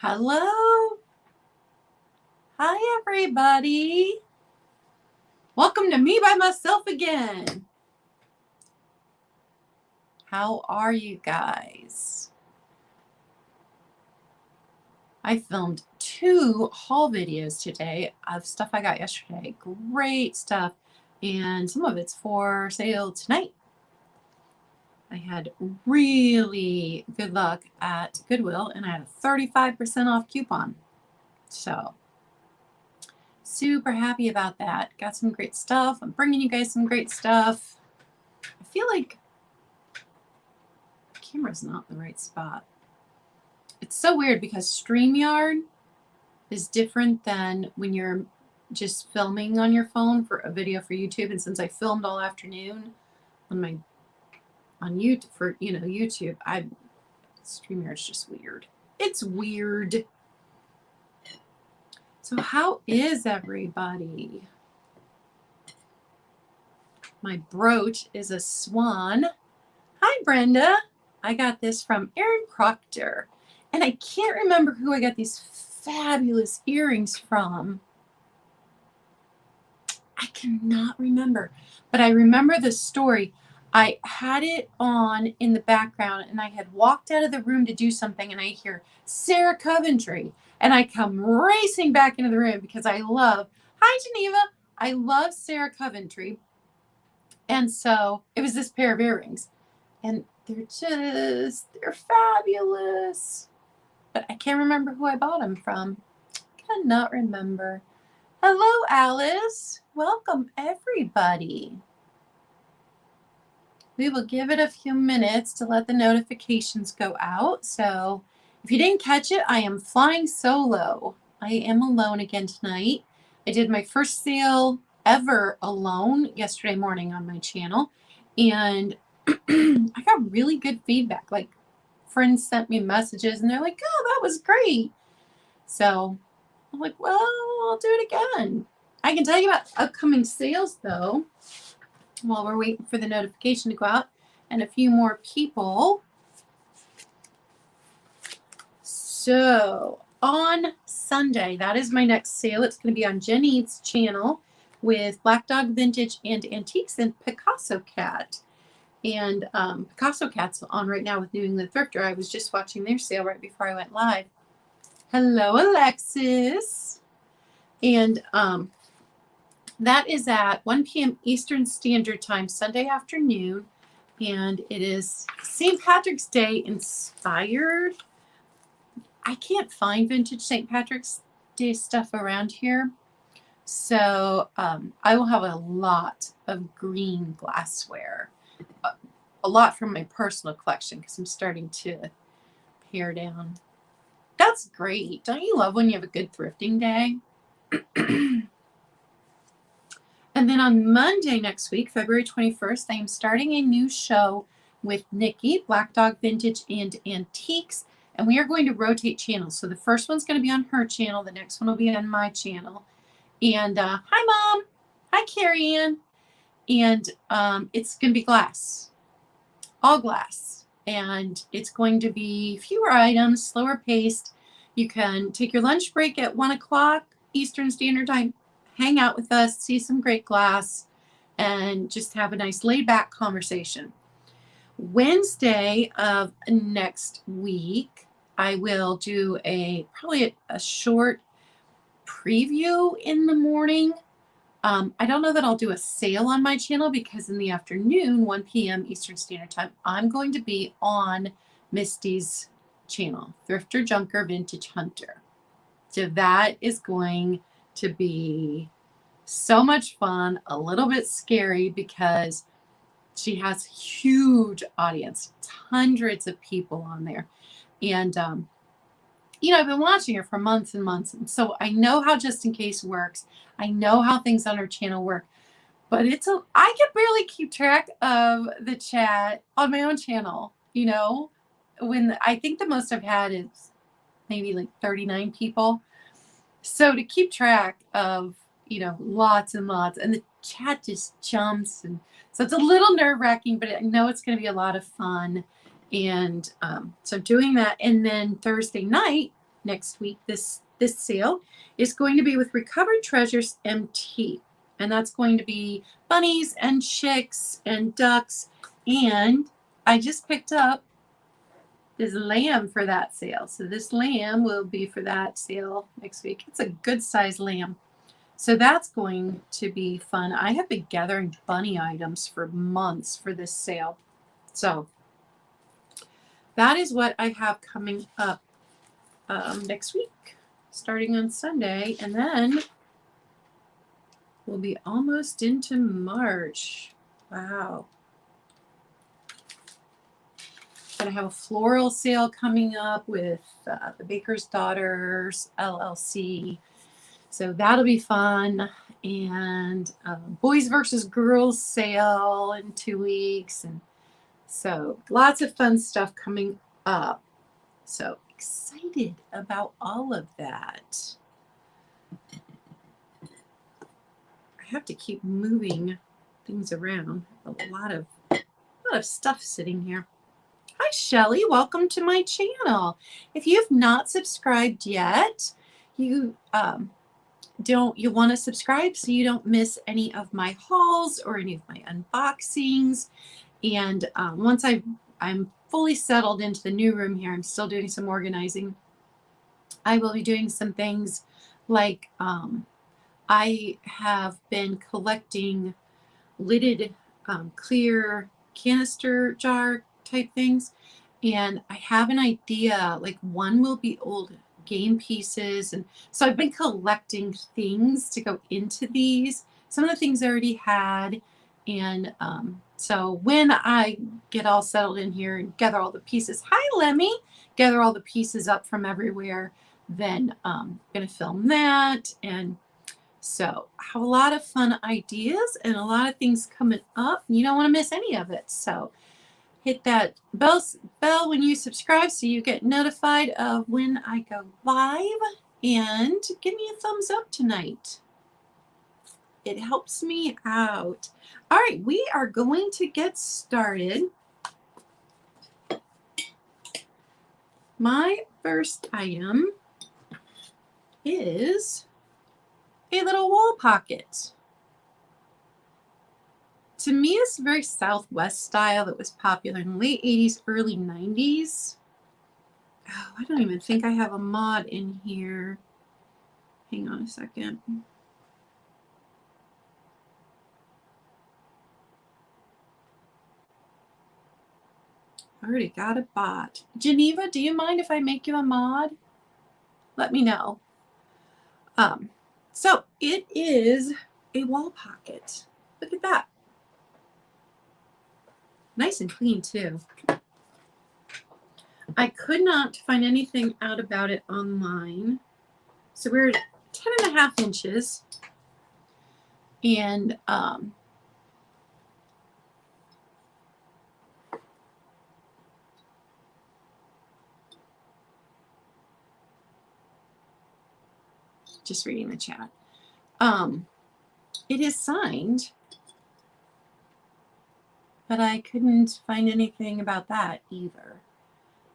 Hello. Hi, everybody. Welcome to Me by Myself again. How are you guys? I filmed 2 haul videos today of stuff I got yesterday. Great stuff. And some of it's for sale tonight. I had really good luck at Goodwill and I had a 35% off coupon. So super happy about that. Got some great stuff. I'm bringing you guys some great stuff. I feel like the camera's not in the right spot. It's so weird because StreamYard is different than when you're just filming on your phone for a video for YouTube. And since I filmed all afternoon on YouTube for YouTube, StreamYard's just weird. It's weird. So how is everybody? My brooch is a swan. Hi, Brenda. I got this from Erin Proctor. And I can't remember who I got these fabulous earrings from. I cannot remember. But I remember the story. I had it on in the background and I had walked out of the room to do something and I hear Sarah Coventry. And I come racing back into the room because I love, hi Geneva, I love Sarah Coventry. And so it was this pair of earrings. And they're fabulous. But I can't remember who I bought them from. Cannot remember. Hello, Alice. Welcome, everybody. We will give it a few minutes to let the notifications go out. So if you didn't catch it, I am flying solo. I am alone again tonight. I did my first sale ever alone yesterday morning on my channel. And I got really good feedback. Like friends sent me messages and they're like, oh, that was great. So I'm like, well, I'll do it again. I can tell you about upcoming sales though, while we're waiting for the notification to go out and a few more people. So on Sunday, that is my next sale. It's going to be on Jen Eats channel with Black Dog Vintage and Antiques and Picasso Cat. And Picasso Cat's on right now with New England Thrifter. I was just watching their sale right before I went live. Hello, Alexis. And that is at 1 p.m. Eastern Standard Time, Sunday afternoon. And it is St. Patrick's Day inspired. I can't find vintage St. Patrick's Day stuff around here. So I will have a lot of green glassware. A lot from my personal collection because I'm starting to pare down. That's great. Don't you love when you have a good thrifting day? And then on Monday next week, February 21st, I am starting a new show with Nikki, Black Dog Vintage and Antiques. And we are going to rotate channels. So the first one's going to be on her channel. The next one will be on my channel. And hi, Mom. Hi, Carrie Ann. And it's going to be glass. All glass. And it's going to be fewer items, slower paced. You can take your lunch break at 1 o'clock Eastern Standard Time, hang out with us, see some great glass, and just have a nice laid back conversation. Wednesday of next week, I will do probably a short preview in the morning. I don't know that I'll do a sale on my channel because in the afternoon, 1 p.m. Eastern Standard Time, I'm going to be on Misty's channel, Thrifter Junker Vintage Hunter. So that is going to be so much fun, a little bit scary because she has huge audience, hundreds of people on there. And, I've been watching her for months and months. And so I know how Just In Case works. I know how things on her channel work. But I can barely keep track of the chat on my own channel. When I think the most I've had is maybe like 39 people. So to keep track of, lots and lots, and the chat just jumps. And so it's a little nerve-wracking, but I know it's going to be a lot of fun. And so I'm doing that. And then Thursday night, next week. This sale is going to be with Recovered Treasures MT. And that's going to be bunnies and chicks and ducks. And I just picked up this lamb for that sale. So this lamb will be for that sale next week. It's a good size lamb. So that's going to be fun. I have been gathering bunny items for months for this sale. So that is what I have coming up next week, starting on Sunday. And then we'll be almost into March. Wow. Going to have a floral sale coming up with the Baker's Daughters LLC. So that'll be fun. And Boys versus Girls sale in 2 weeks. And so lots of fun stuff coming up. So excited about all of that. I have to keep moving things around. A lot of stuff sitting here. Hi, Shelly. Welcome to my channel. If you have not subscribed yet, you want to subscribe so you don't miss any of my hauls or any of my unboxings. And once I'm fully settled into the new room here, I'm still doing some organizing. I will be doing some things like I have been collecting lidded clear canister jar type things, and I have an idea, like one will be old game pieces, and so I've been collecting things to go into these. Some of the things I already had, and so when I get all settled in here and gather all the pieces, hi Lemmy, gather all the pieces up from everywhere, then I'm gonna film that. And so I have a lot of fun ideas and a lot of things coming up. You don't want to miss any of it. So hit that bell when you subscribe so you get notified of when I go live. And give me a thumbs up tonight. It helps me out. All right, we are going to get started. My first item is a little wall pocket. To me, it's very Southwest style that was popular in the late 80s, early 90s. Oh, I don't even think I have a mod in here. Hang on a second. I already got a bot. Geneva, do you mind if I make you a mod? Let me know. So it is a wall pocket. Look at that. Nice and clean too. I could not find anything out about it online. So we're at 10.5 inches. And just reading the chat. It is signed, but I couldn't find anything about that either.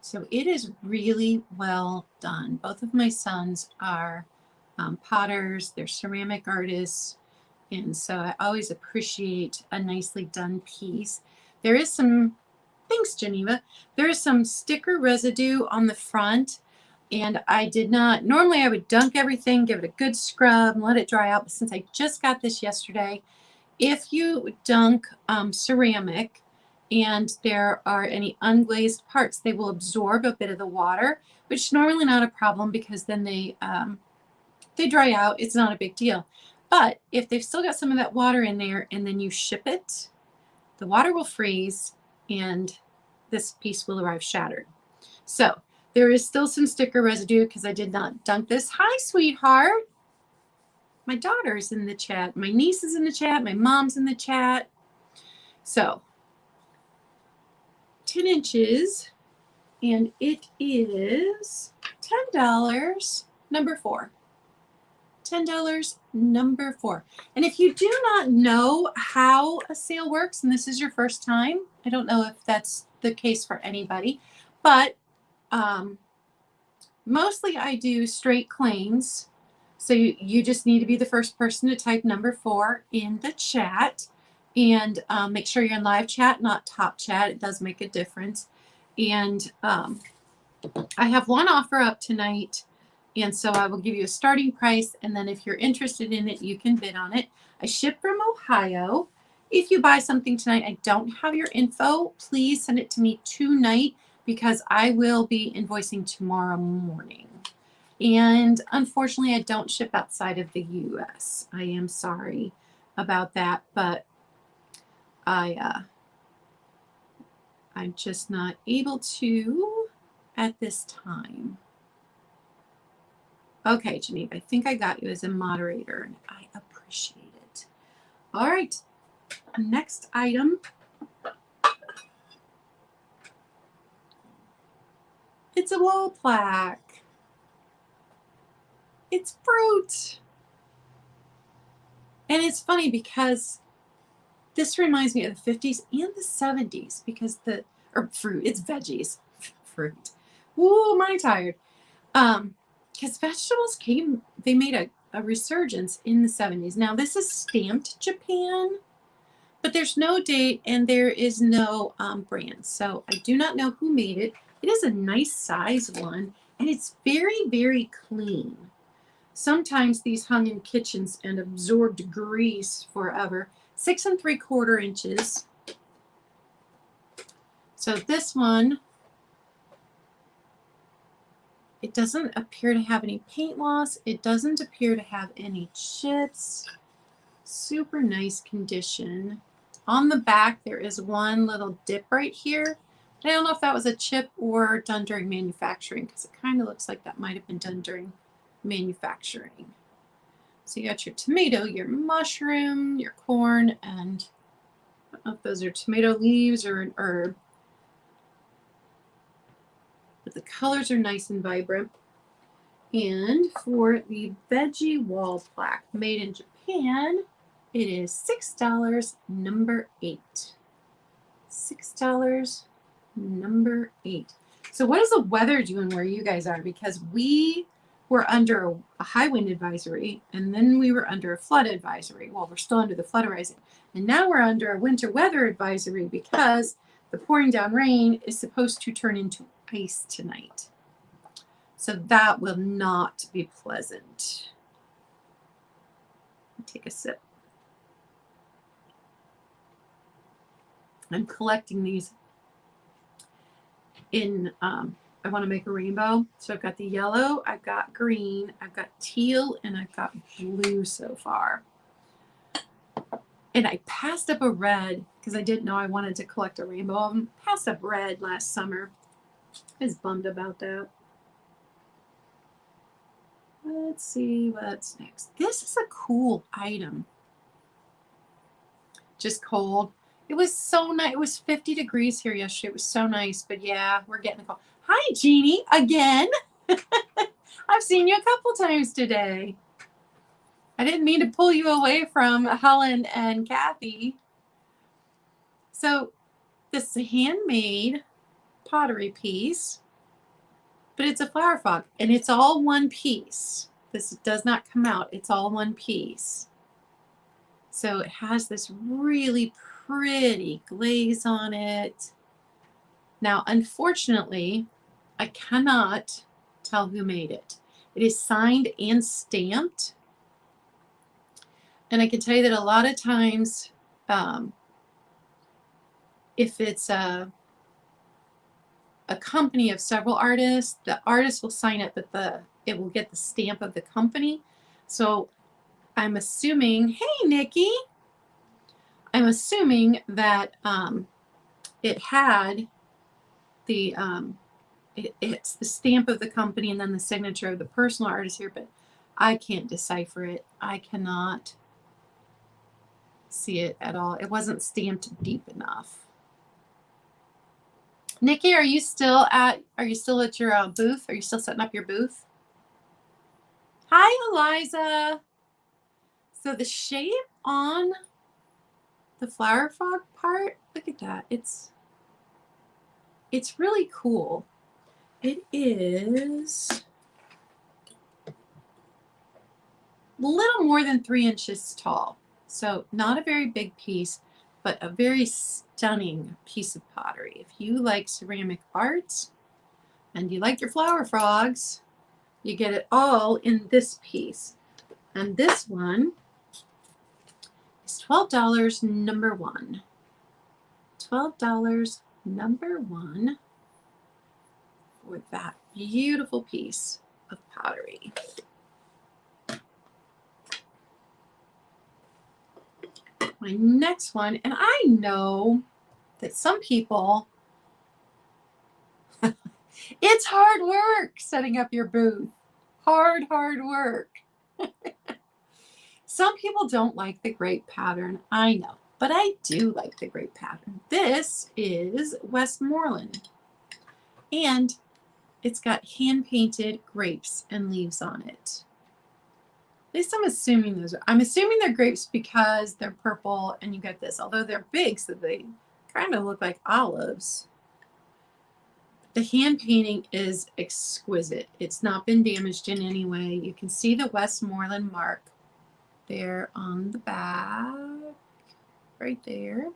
So it is really well done. Both of my sons are potters. They're ceramic artists. And so I always appreciate a nicely done piece. There is some, thanks Geneva, there is some sticker residue on the front. And I did not, normally I would dunk everything, give it a good scrub, and let it dry out. But since I just got this yesterday, if you dunk ceramic and there are any unglazed parts, they will absorb a bit of the water, which is normally not a problem because then they dry out. It's not a big deal. But if they've still got some of that water in there and then you ship it, the water will freeze and this piece will arrive shattered. So there is still some sticker residue because I did not dunk this. Hi, sweetheart. My daughter's in the chat. My niece is in the chat. My mom's in the chat. So 10 inches, and it is $10, number 4. $10, number 4. And if you do not know how a sale works, and this is your first time, I don't know if that's the case for anybody, but mostly I do straight claims. So you just need to be the first person to type number 4 in the chat. And make sure you're in live chat, not top chat. It does make a difference. And I have one offer up tonight. And so I will give you a starting price. And then if you're interested in it, you can bid on it. I ship from Ohio. If you buy something tonight, I don't have your info. Please send it to me tonight because I will be invoicing tomorrow morning. And unfortunately, I don't ship outside of the US. I am sorry about that, but I'm just not able to at this time. Okay, Geneva, I think I got you as a moderator, and I appreciate it. All right, next item. It's a wall plaque. It's fruit. And it's funny because this reminds me of the 50s and the 70s because fruit, it's veggies. Fruit. Ooh, am I tired? Because vegetables they made a resurgence in the 70s. Now, this is stamped Japan, but there's no date and there is no brand. So I do not know who made it. It is a nice size one, and it's very, very clean. Sometimes these hung in kitchens and absorbed grease forever. 6 3/4 inches. So this one, it doesn't appear to have any paint loss. It doesn't appear to have any chips. Super nice condition. On the back, there is one little dip right here. I don't know if that was a chip or done during manufacturing because it kind of looks like that might have been done during manufacturing. So you got your tomato, your mushroom, your corn, and I don't know if those are tomato leaves or an herb. But the colors are nice and vibrant. And for the veggie wall plaque made in Japan, it is $6, number 8. $6, number 8. So what is the weather doing where you guys are? Because we were under a high wind advisory, and then we were under a flood advisory. Well, we're still under the flood advisory. And now we're under a winter weather advisory because the pouring down rain is supposed to turn into ice tonight. So that will not be pleasant. Take a sip. I'm collecting these in, I want to make a rainbow. So I've got the yellow, I've got green, I've got teal, and I've got blue so far. And I passed up a red because I didn't know I wanted to collect a rainbow of them. Passed up red last summer. I was bummed about that. Let's see what's next. This is a cool item. Just cold. It was so nice. It was 50 degrees here yesterday. It was so nice. But yeah, we're getting cold. Hi, Jeannie, again. I've seen you a couple times today. I didn't mean to pull you away from Helen and Kathy. So this is a handmade pottery piece, but it's a flower frog, and it's all one piece. This does not come out. It's all one piece. So it has this really pretty glaze on it. Now, unfortunately, I cannot tell who made it. It is signed and stamped. And I can tell you that a lot of times, if it's a company of several artists, the artist will sign it, but it will get the stamp of the company. So I'm assuming, hey, Nikki, I'm assuming that it had the, it's the stamp of the company and then the signature of the personal artist here, but I can't decipher it. I cannot see it at all. It wasn't stamped deep enough. Nikki, are you still at your booth? Are you still setting up your booth? Hi, Eliza. So the shape on the flower frog part, look at that. It's really cool. It is, little more than 3 inches tall. So not a very big piece, but a very stunning piece of pottery. If you like ceramic art and you like your flower frogs, you get it all in this piece. And this one is $12, number one. $12, number one, for that beautiful piece of pottery. My next one, and I know that some people, it's hard work setting up your booth. Hard work. Some people don't like the grape pattern, I know, but I do like the grape pattern. This is Westmoreland, and it's got hand-painted grapes and leaves on it. At least I'm assuming they're grapes because they're purple and you get this, although they're big, so they kind of look like olives. The hand painting is exquisite. It's not been damaged in any way. You can see the Westmoreland mark there on the back, right there.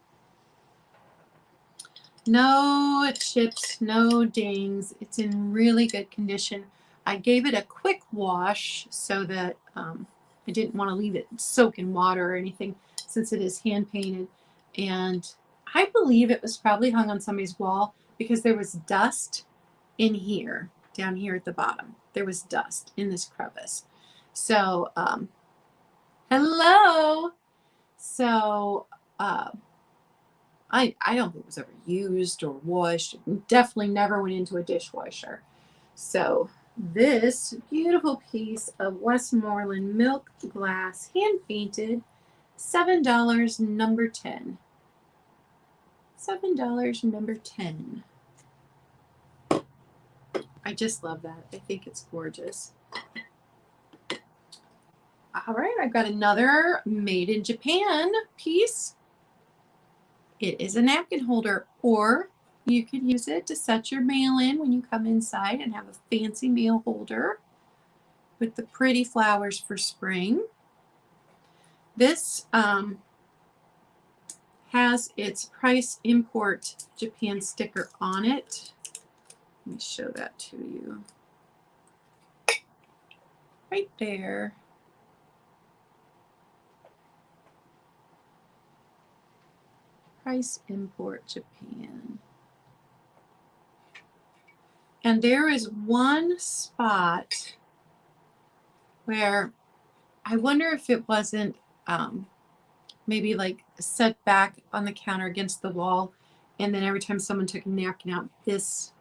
No chips, no dings. It's in really good condition. I gave it a quick wash so that I didn't want to leave it soak in water or anything, since it is hand painted. And I believe it was probably hung on somebody's wall because there was dust in here, down here at the bottom. There was dust in this crevice. So, hello. So, I don't think it was ever used or washed. It definitely never went into a dishwasher. So this beautiful piece of Westmoreland milk glass, hand painted, $7, number 10. $7, number 10. I just love that. I think it's gorgeous. All right, I've got another made in Japan piece. It is a napkin holder, or you could use it to set your mail in when you come inside and have a fancy mail holder with the pretty flowers for spring. This has its price import Japan sticker on it. Let me show that to you. Right there. Price import Japan. And there is one spot where I wonder if it wasn't maybe like set back on the counter against the wall, and then every time someone took a napkin out, this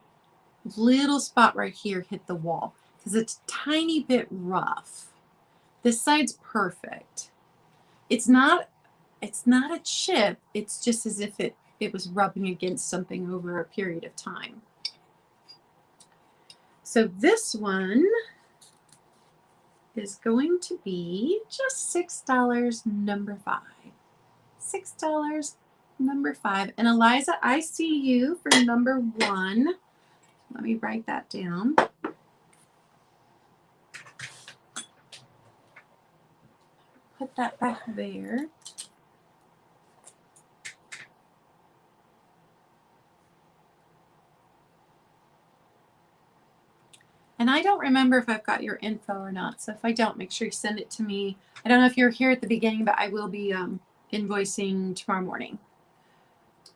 little spot right here hit the wall because it's a tiny bit rough. This side's perfect. It's not a chip, it's just as if it was rubbing against something over a period of time. So this one is going to be just $6, number 5. $6, number 5. And Eliza, I see you for number 1. Let me write that down. Put that back there. And I don't remember if I've got your info or not. So if I don't, make sure you send it to me. I don't know if you're here at the beginning, but I will be invoicing tomorrow morning.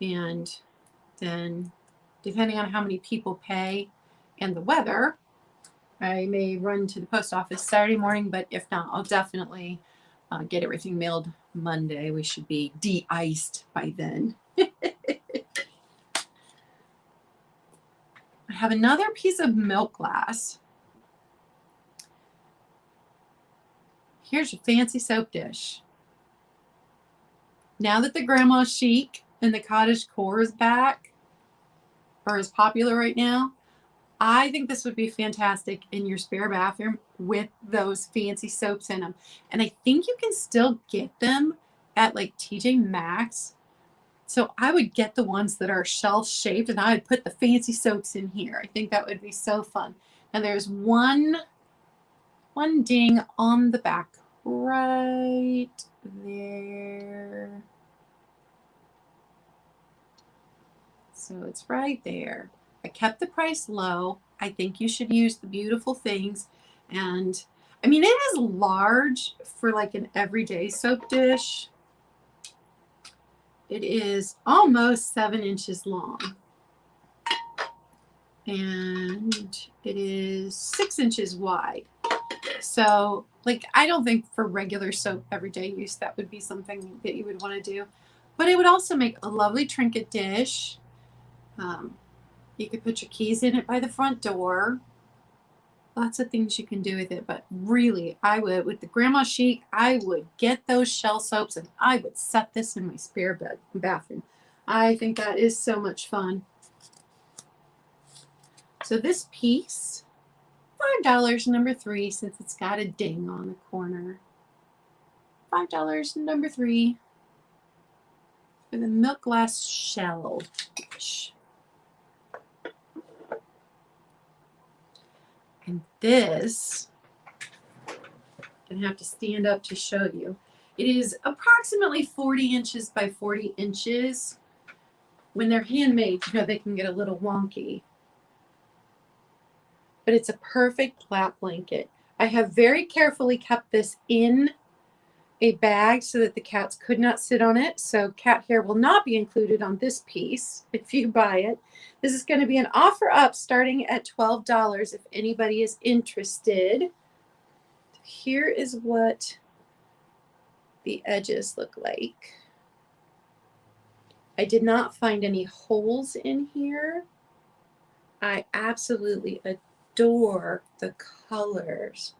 And then depending on how many people pay and the weather, I may run to the post office Saturday morning, but if not, I'll definitely get everything mailed Monday. We should be de-iced by then. I have another piece of milk glass. Here's your fancy soap dish. Now that the grandma chic and the cottage core is back, or is popular right now, I think this would be fantastic in your spare bathroom with those fancy soaps in them. And I think you can still get them at like TJ Maxx. So I would get the ones that are shelf shaped, and I would put the fancy soaps in here. I think that would be so fun. And there's one ding on the back right there. So it's right there. I kept the price low. I think you should use the beautiful things. And I mean, it is large for like an everyday soap dish. It is almost 7 inches long. And it is 6 inches wide. So, like, I don't think for regular soap everyday use that would be something that you would want to do. But it would also make a lovely trinket dish. You could put your keys in it by the front door. Lots of things you can do with it. But really, I would, with the Grandma Chic, I would get those shell soaps and I would set this in my spare bathroom. I think that is so much fun. So this piece, $5, number 3, since it's got a ding on the corner. $5, number 3, for the milk glass shell dish. And this, I'm going to have to stand up to show you. It is approximately 40 inches by 40 inches. When they're handmade, you know, they can get a little wonky. But it's a perfect lap blanket. I have very carefully kept this in a bag so that the cats could not sit on it. So cat hair will not be included on this piece if you buy it. This is going to be an offer up starting at $12 if anybody is interested. Here is what the edges look like. I did not find any holes in here. I absolutely adore the colors.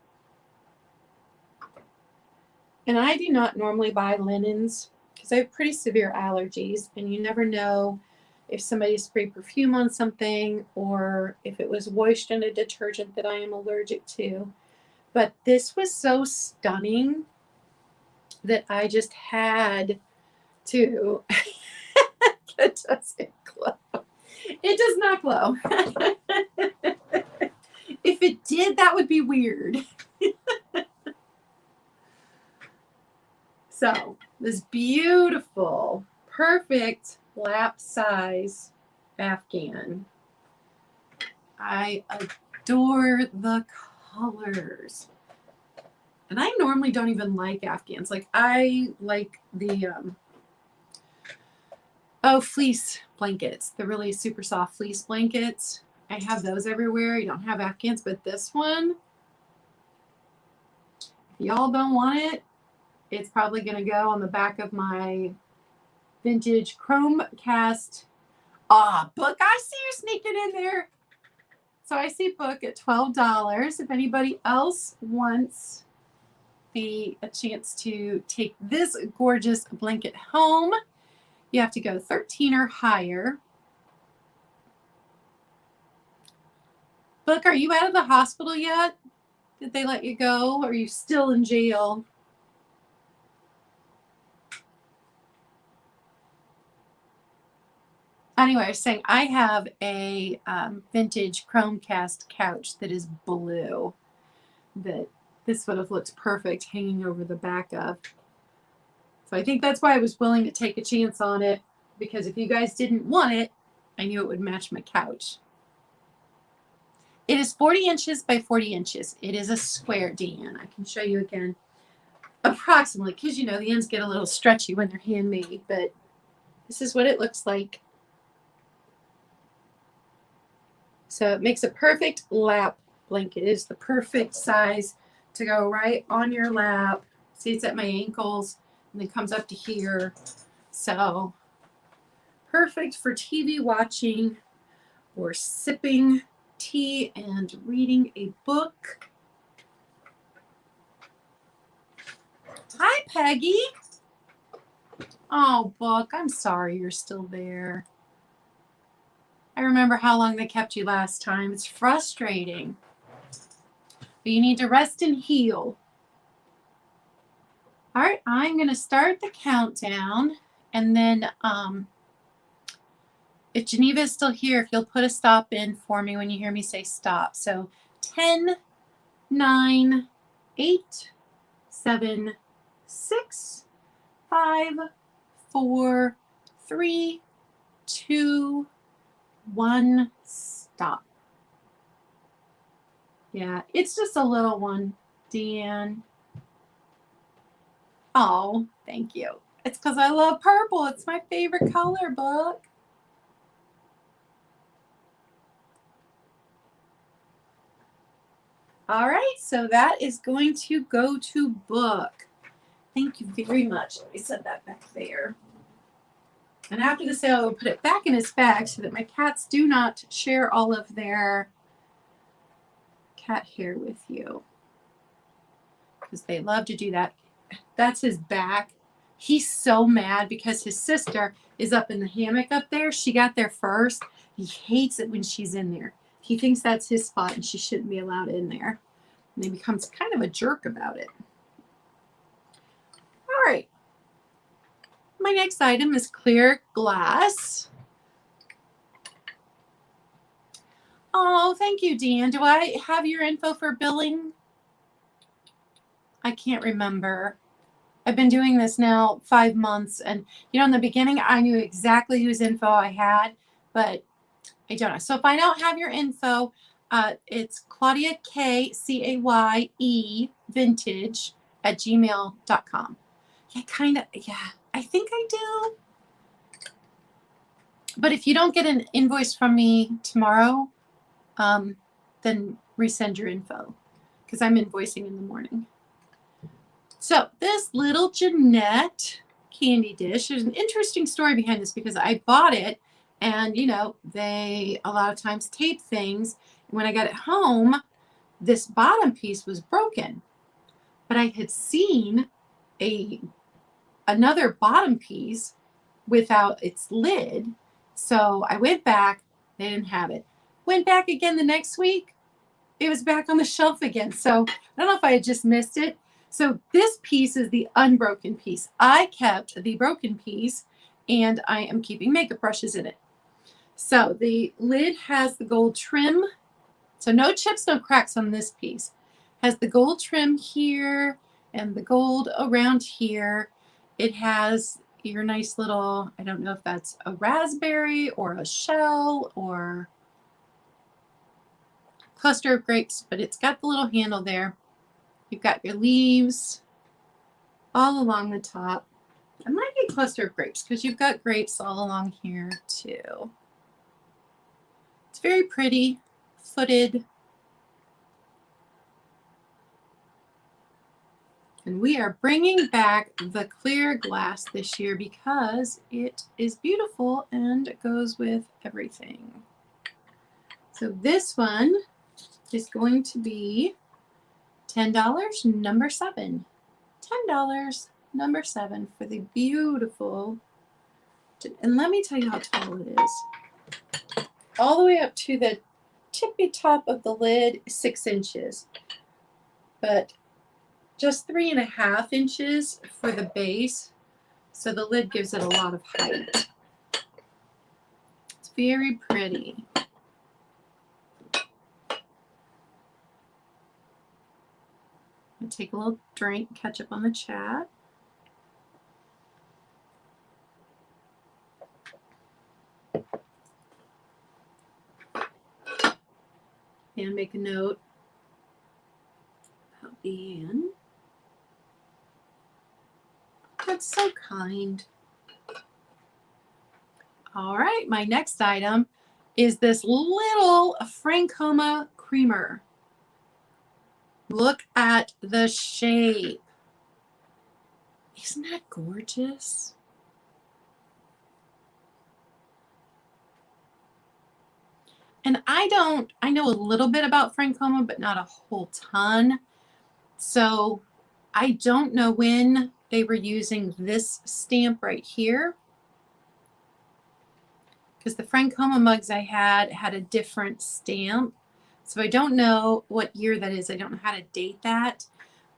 And I do not normally buy linens because I have pretty severe allergies, and you never know if somebody sprayed perfume on something or if it was washed in a detergent that I am allergic to. But this was so stunning that I just had to. It doesn't glow. It does not glow. If it did, that would be weird. So this beautiful, perfect lap size Afghan. I adore the colors. And I normally don't even like Afghans. Like, I like the fleece blankets, the really super soft fleece blankets. I have those everywhere. I don't have Afghans, but this one, if y'all don't want it, it's probably going to go on the back of my vintage chrome cast. Book, I see you sneaking in there. So I see book at $12. If anybody else wants a chance to take this gorgeous blanket home, you have to go 13 or higher. Book, are you out of the hospital yet? Did they let you go? Or are you still in jail? Anyway, I was saying I have a vintage Chromecast couch that is blue that this would have looked perfect hanging over the back of. So I think that's why I was willing to take a chance on it, because if you guys didn't want it, I knew it would match my couch. It is 40 inches by 40 inches. It is a square, Deanne. I can show you again. Approximately, because you know the ends get a little stretchy when they're handmade, but this is what it looks like. So it makes a perfect lap blanket. It is the perfect size to go right on your lap. See, it's at my ankles and then comes up to here. So perfect for TV watching or sipping tea and reading a book. Hi, Peggy. Oh, Book, I'm sorry you're still there. I remember how long they kept you last time. It's frustrating. But you need to rest and heal. All right, I'm going to start the countdown. And then if Geneva is still here, if you'll put a stop in for me when you hear me say stop. So 10, 9, 8, 7, 6, 5, 4, 3, 2, 1, stop. Yeah, it's just a little one, Deanne. Oh, thank you. It's because I love purple. It's my favorite color, Book. All right, so that is going to go to Book. Thank you very much. Let me set that back there. And after the sale, I'll put it back in his bag so that my cats do not share all of their cat hair with you, because they love to do that. That's his back. He's so mad because his sister is up in the hammock up there. She got there first. He hates it when she's in there. He thinks that's his spot and she shouldn't be allowed in there. And he becomes kind of a jerk about it. All right. My next item is clear glass. Oh, thank you, Dan. Do I have your info for billing? I can't remember. I've been doing this now 5 months, and you know, in the beginning, I knew exactly whose info I had, but I don't know. So if I don't have your info, it's Claudia K CAYE vintage at gmail.com. Yeah, kind of. Yeah, I think I do. But if you don't get an invoice from me tomorrow, then resend your info, because I'm invoicing in the morning. So this little Jeanette candy dish, there's an interesting story behind this, because I bought it and, you know, they a lot of times tape things. And when I got it home, this bottom piece was broken. But I had seen another bottom piece without its lid. So I went back, they didn't have it. Went back again the next week, it was back on the shelf again. So I don't know if I had just missed it. So this piece is the unbroken piece. I kept the broken piece, and I am keeping makeup brushes in it. So the lid has the gold trim. So no chips, no cracks on this piece. Has the gold trim here and the gold around here. It has your nice little, I don't know if that's a raspberry or a shell or cluster of grapes, but it's got the little handle there. You've got your leaves all along the top. It might be cluster of grapes because you've got grapes all along here too. It's very pretty, footed. And we are bringing back the clear glass this year because it is beautiful and it goes with everything. So this one is going to be $10, number 7. $10, number 7 for the beautiful. And let me tell you how tall it is. All the way up to the tippy top of the lid, 6 inches. But just 3.5 inches for the base. So the lid gives it a lot of height. It's very pretty. Take a little drink, catch up on the chat. And make a note about Deanne. That's so kind. All right, my next item is this little Francoma Creamer. Look at the shape. Isn't that gorgeous? And I know a little bit about Francoma, but not a whole ton. So I don't know when they were using this stamp right here, because the Francoma mugs I had a different stamp. So I don't know what year that is. I don't know how to date that.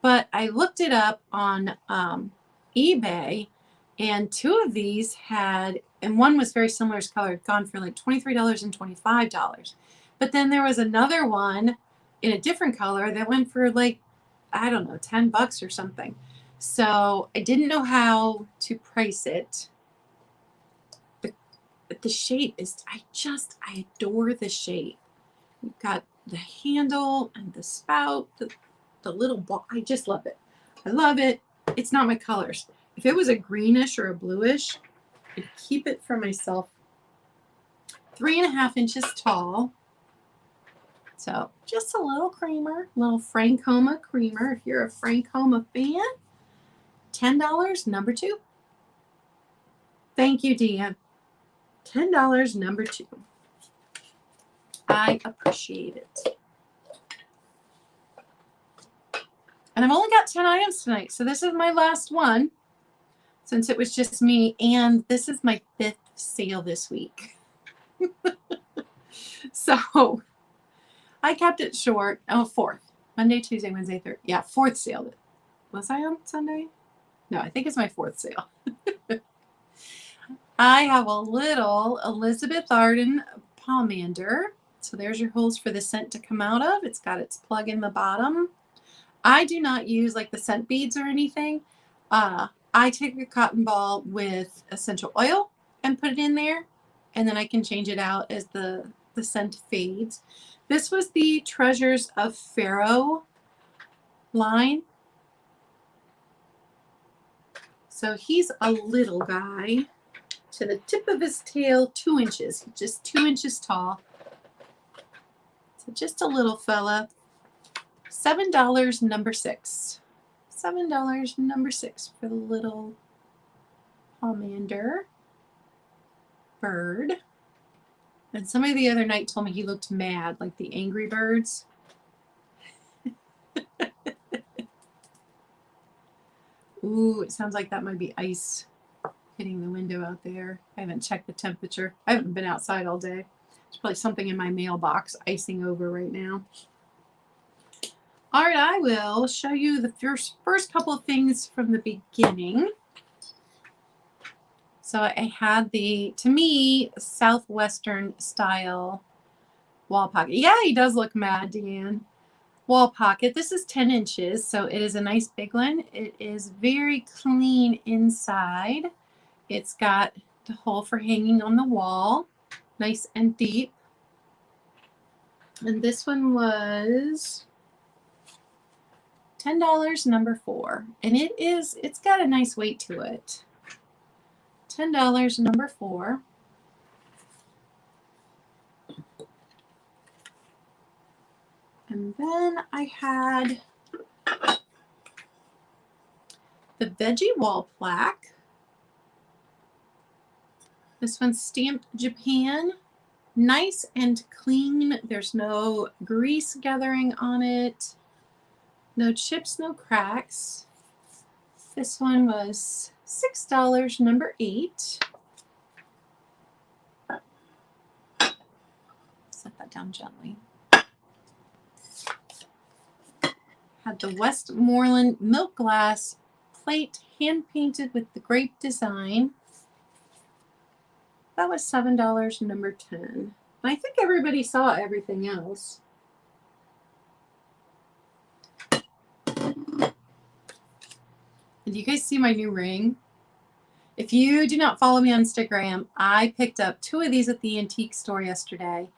But I looked it up on eBay, and 2 of these had, and one was very similar color, gone for like $23 and $25. But then there was another one in a different color that went for like I don't know, 10 bucks or something. So I didn't know how to price it. But the shape is, I adore the shape. You've got the handle and the spout, the little ball. I just love it. I love it. It's not my colors. If it was a greenish or a bluish, I'd keep it for myself. 3.5 inches tall. So just a little creamer, little Francoma creamer. If you're a Francoma fan, $10, number 2. Thank you, Deanne. $10, number 2. I appreciate it. And I've only got 10 items tonight, so this is my last one since it was just me, and this is my 5th sale this week. So I kept it short. Oh, 4th. Monday, Tuesday, Wednesday, Thursday. Yeah, 4th sale. Was I on Sunday? No, I think it's my 4th sale. I have a little Elizabeth Arden pomander. So there's your holes for the scent to come out of. It's got its plug in the bottom. I do not use like the scent beads or anything. I take a cotton ball with essential oil and put it in there, and then I can change it out as the scent fades. This was the Treasures of Pharaoh line. So he's a little guy. To the tip of his tail, 2 inches, just 2 inches tall. So just a little fella. $7, number 6. $7, number 6 for the little pomander bird. And somebody the other night told me he looked mad, like the Angry Birds. Ooh, it sounds like that might be ice hitting the window out there. I haven't checked the temperature. I haven't been outside all day. There's probably something in my mailbox icing over right now. All right, I will show you the first couple of things from the beginning. So I had the, to me, Southwestern style wall pocket. Yeah, he does look mad, Deanne. Wall pocket. This is 10 inches, so it is a nice big one. It is very clean inside. It's got the hole for hanging on the wall, nice and deep. And this one was $10, number 4. And it's got a nice weight to it. $10, number 4. And then I had the Veggie wall plaque. This one's stamped Japan. Nice and clean. There's no grease gathering on it. No chips, no cracks. This one was $6, number 8. Set that down gently. Had the Westmoreland milk glass plate hand painted with the grape design. That was $7, number 10. And I think everybody saw everything else. And do you guys see my new ring? If you do not follow me on Instagram, I picked up 2 of these at the antique store yesterday,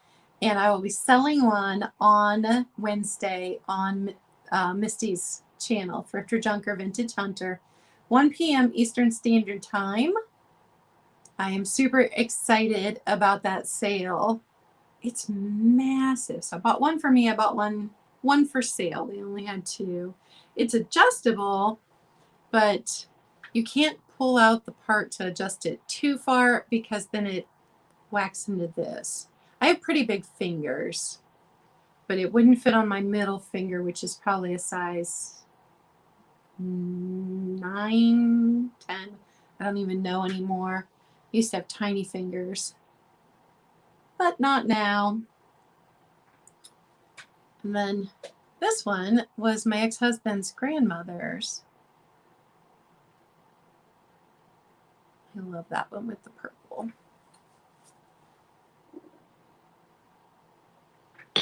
and I will be selling one on Wednesday on Misty's channel, Thrifter Junker Vintage Hunter, 1 p.m. Eastern Standard Time. I am super excited about that sale. It's massive. So I bought one for me. I bought one for sale. They only had 2. It's adjustable, but you can't pull out the part to adjust it too far because then it whacks into this. I have pretty big fingers, but it wouldn't fit on my middle finger, which is probably a size 9, 10. I don't even know anymore. I used to have tiny fingers, but not now. And then this one was my ex-husband's grandmother's. I love that one with the purple.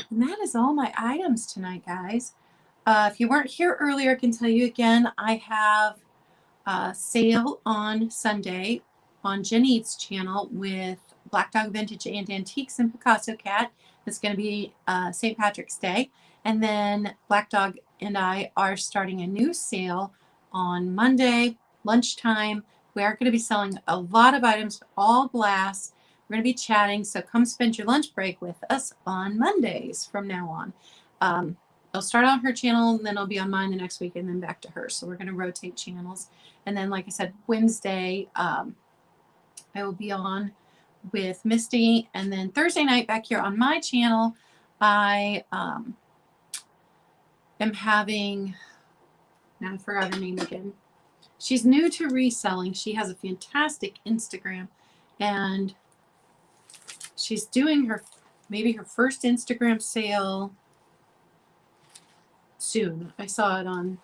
And that is all my items tonight, guys. If you weren't here earlier, I can tell you again, I have a sale on Sunday on Jenny's channel with Black Dog Vintage and Antiques and Picasso Cat. It's going to be St. Patrick's Day. And then Black Dog and I are starting a new sale on Monday, lunchtime. We are going to be selling a lot of items, all glass. We're going to be chatting, so come spend your lunch break with us on Mondays from now on. I'll start on her channel, and then I'll be on mine the next week, and then back to her. So we're going to rotate channels. And then, like I said, Wednesday, I will be on with Misty. And then Thursday night back here on my channel, I am having, now I forgot her name again. She's new to reselling. She has a fantastic Instagram, and she's doing maybe her first Instagram sale soon. I saw it on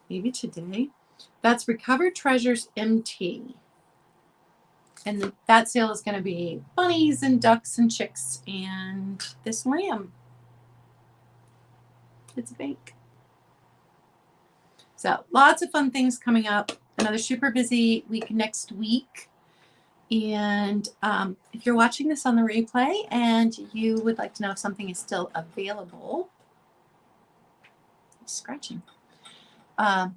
maybe today. That's Recovered Treasures MT. And that sale is going to be bunnies and ducks and chicks and this lamb. It's a bake. So lots of fun things coming up. Another super busy week next week. And if you're watching this on the replay and you would like to know if something is still available, scratching,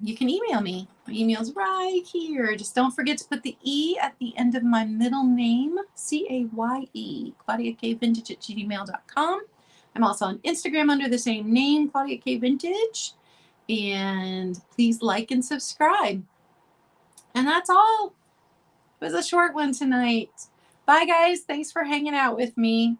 you can email me. My email's right here. Just don't forget to put the E at the end of my middle name, C-A-Y-E, ClaudiaKVintage@gmail.com. I'm also on Instagram under the same name, Claudia K Vintage. And please like and subscribe. And that's all. It was a short one tonight. Bye, guys. Thanks for hanging out with me.